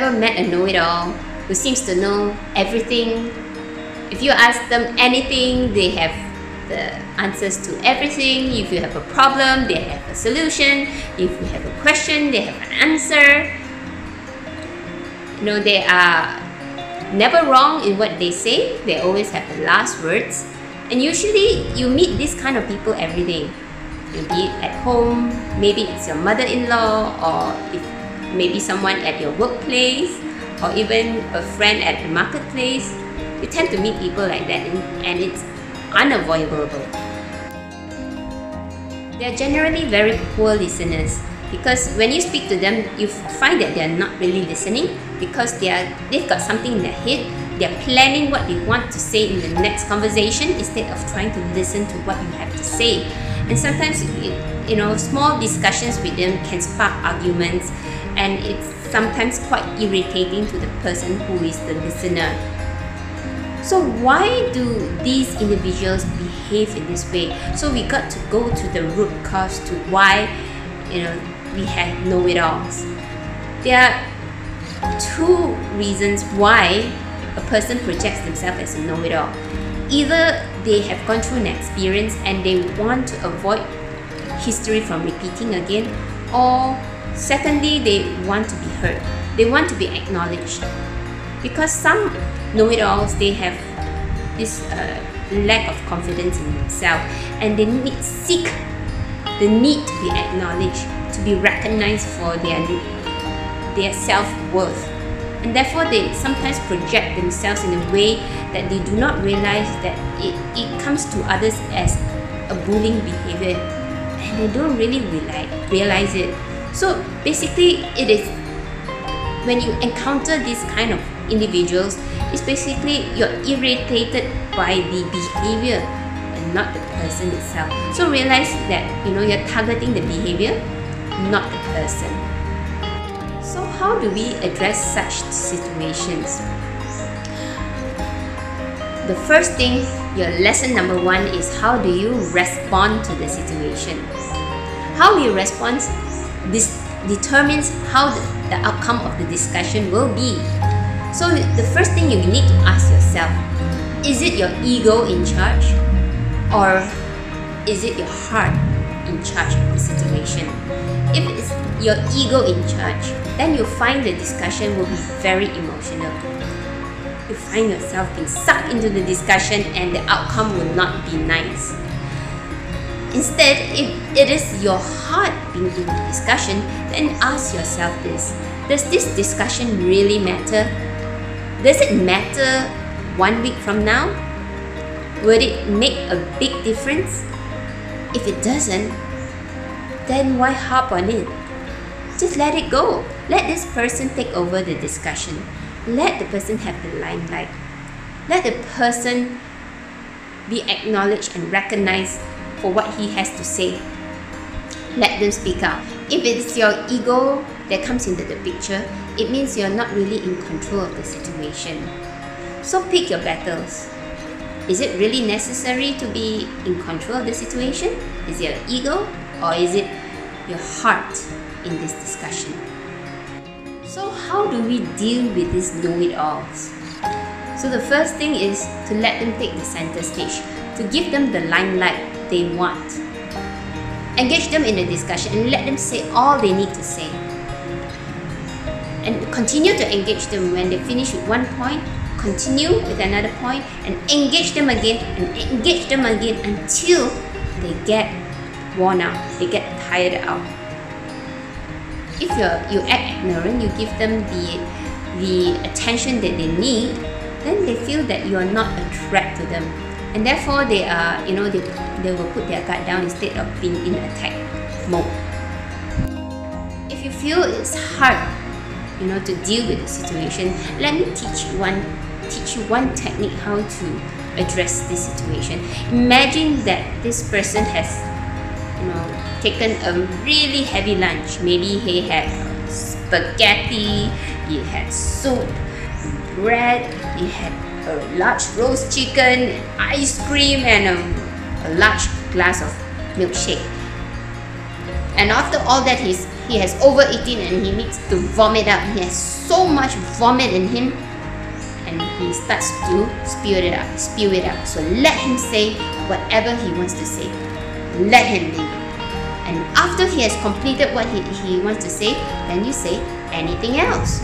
ever met a know-it-all who seems to know everything? If you ask them anything, they have the answers to everything. If you have a problem, they have a solution. If you have a question, they have an answer. They are never wrong in what they say. They always have the last words. And usually you meet this kind of people every day. You'll be at home, maybe it's your mother-in-law, or if maybe someone at your workplace, or even a friend at the marketplace. You tend to meet people like that, and it's unavoidable. They're generally very poor listeners, because when you speak to them, you find that they're not really listening, because they've got something in their head. They're planning what they want to say in the next conversation instead of trying to listen to what you have to say. And sometimes, small discussions with them can spark arguments, and it's sometimes quite irritating to the person who is the listener. So why do these individuals behave in this way? So we got to go to the root cause to why we have know-it-alls. There are two reasons why a person projects themselves as a know-it-all. Either they have gone through an experience and they want to avoid history from repeating again, or secondly, they want to be heard. They want to be acknowledged. Because some know-it-alls, they have this lack of confidence in themselves, and they seek the need to be acknowledged, to be recognized for their self-worth. And therefore, they sometimes project themselves in a way that they do not realize that it comes to others as a bullying behavior, and they don't really realize it. So basically, it is when you encounter this kind of individuals, it's basically you're irritated by the behavior and not the person itself. So realize that you're targeting the behavior, not the person. So how do we address such situations? The first thing, your lesson number 1 is how do you respond to the situation. How you respond, this determines how the outcome of the discussion will be. So the first thing you need to ask yourself, is it your ego in charge, or is it your heart in charge of the situation? If it's your ego in charge, then you'll find the discussion will be very emotional. You find yourself being sucked into the discussion and the outcome will not be nice. Instead, if it is your heart being in the discussion, then ask yourself this: does this discussion really matter? Does it matter 1 week from now? Would it make a big difference? If it doesn't, then why harp on it? Just let it go. Let this person take over the discussion. Let the person have the limelight. Let the person be acknowledged and recognized for what he has to say. Let them speak out. If it's your ego that comes into the picture, it means you're not really in control of the situation. So pick your battles. Is it really necessary to be in control of the situation? Is it your ego, or is it your heart in this discussion? So how do we deal with these know-it-alls? So the first thing is to let them take the center stage, to give them the limelight they want. Engage them in the discussion and let them say all they need to say. And continue to engage them. When they finish with one point, continue with another point and engage them again until they get worn out, they get tired out. If you act ignorant, you give them the attention that they need, then they feel that you are not a threat to them, and therefore they are they will put their guard down instead of being in attack mode. If you feel it's hard to deal with the situation, let me teach you one technique how to address this situation. Imagine that this person has taken a really heavy lunch. Maybe he had spaghetti, he had soup, bread, he had a large roast chicken, ice cream, and a large glass of milkshake. And after all that, he's he has overeaten and he needs to vomit out. He has so much vomit in him, and he starts to spew it out. So let him say whatever he wants to say. Let him be. And after he has completed what he wants to say, then you say anything else.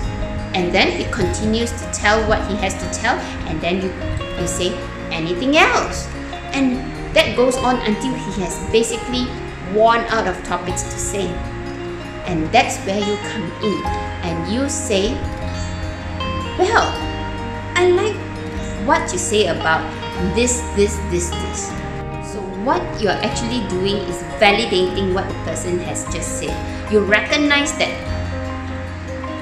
And then he continues to tell what he has to tell, and then you say anything else. And that goes on until he has basically worn out of topics to say. And that's where you come in and you say, well, I like what you say about this. So what you're actually doing is validating what the person has just said. You recognize that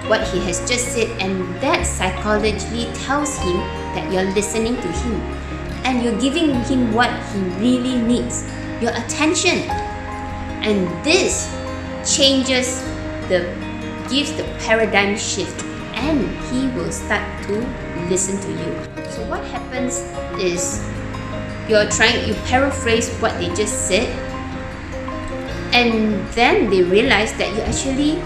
what he has just said, and that psychologically tells him that you're listening to him and you're giving him what he really needs, your attention. And this gives the paradigm shift, and he will start to listen to you. So what happens is you paraphrase what they just said, and then they realize that you're actually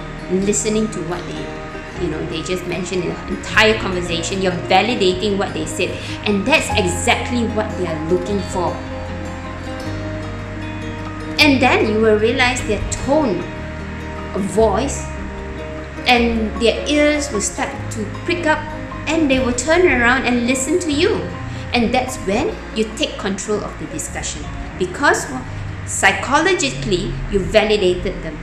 listening to what they just mentioned in the entire conversation. You're validating what they said, and that's exactly what they are looking for. And then you will realize their tone of voice and their ears will start to prick up, and they will turn around and listen to you. And that's when you take control of the discussion, because psychologically you validated them.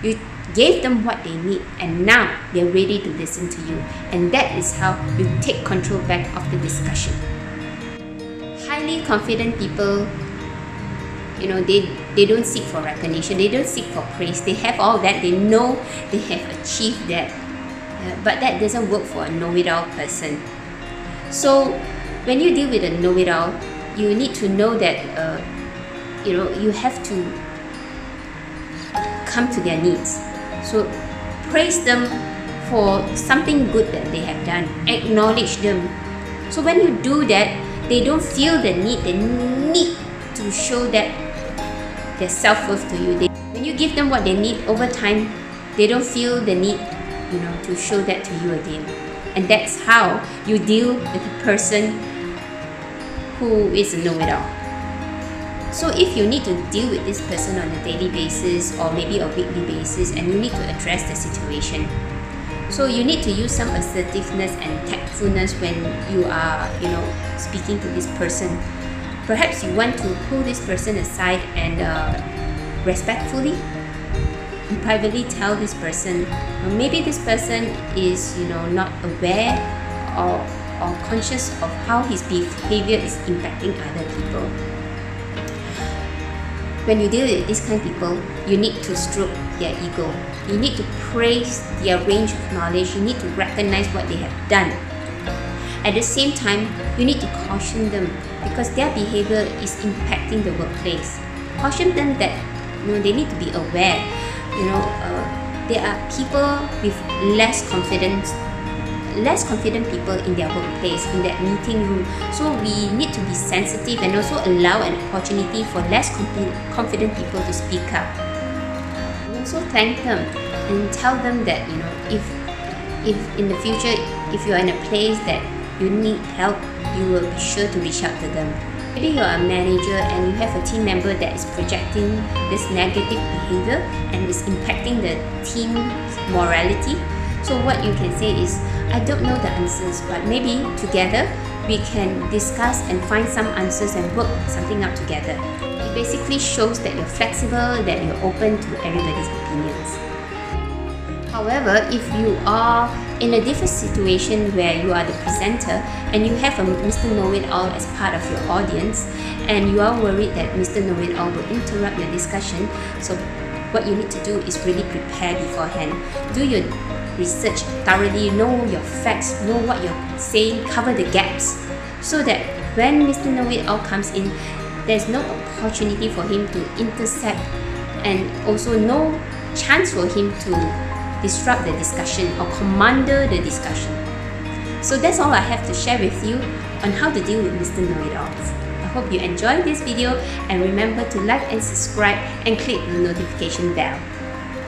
You gave them what they need, and now they're ready to listen to you. And that is how you take control back of the discussion. Highly confident people, they don't seek for recognition, they don't seek for praise. They have all that, they know they have achieved that. But that doesn't work for a know-it-all person. So when you deal with a know-it-all, you need to know that you have to come to their needs. So praise them for something good that they have done. Acknowledge them. So when you do that, they don't feel the need to show that their self-worth to you. When you give them what they need, over time, they don't feel the need to show that to you again. And that's how you deal with a person who is a know-it-all. So if you need to deal with this person on a daily basis or maybe a weekly basis, and you need to address the situation, so you need to use some assertiveness and tactfulness when you are speaking to this person. Perhaps you want to pull this person aside and respectfully and privately tell this person, maybe this person is not aware or conscious of how his behavior is impacting other people. When you deal with these kind of people, you need to stroke their ego. You need to praise their range of knowledge. You need to recognize what they have done. At the same time, you need to caution them, because their behavior is impacting the workplace. Caution them that they need to be aware. There are people with less confident people in their workplace, in that meeting room. So we need to be sensitive and also allow an opportunity for less confident people to speak up. And also thank them and tell them that if in the future, if you are in a place that you need help, you will be sure to reach out to them. Maybe you are a manager and you have a team member that is projecting this negative behavior and is impacting the team's morality. So what you can say is, I don't know the answers, but maybe together we can discuss and find some answers and work something out together. It basically shows that you're flexible, that you're open to everybody's opinions. However, if you are in a different situation where you are the presenter and you have a Mr. Know-it-all as part of your audience, and you are worried that Mr. Know-it-all will interrupt your discussion, so what you need to do is really prepare beforehand. Do your research thoroughly, know your facts, know what you're saying, cover the gaps, so that when Mr. Know-it-all comes in, there's no opportunity for him to intercept, and also no chance for him to disrupt the discussion or commander the discussion. So that's all I have to share with you on how to deal with Mr. Know-it-alls. I hope you enjoyed this video, and remember to like and subscribe and click the notification bell.